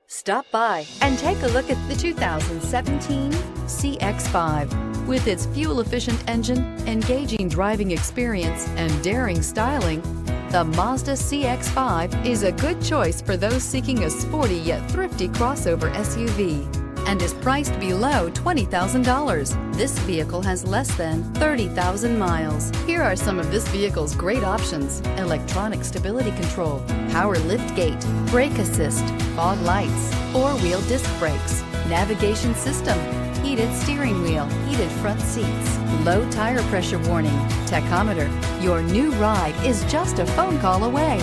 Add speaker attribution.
Speaker 1: Stop by and take a look at the 2017 CX-5. With its fuel-efficient engine, engaging driving experience, and daring styling, the Mazda CX-5 is a good choice for those seeking a sporty yet thrifty crossover SUV and is priced below $20,000. This vehicle has less than 30,000 miles. Here are some of this vehicle's great options: electronic stability control, power liftgate, brake assist, fog lights, four-wheel disc brakes, navigation system, heated steering wheel, heated front seats, low tire pressure warning, tachometer. Your new ride is just a phone call away.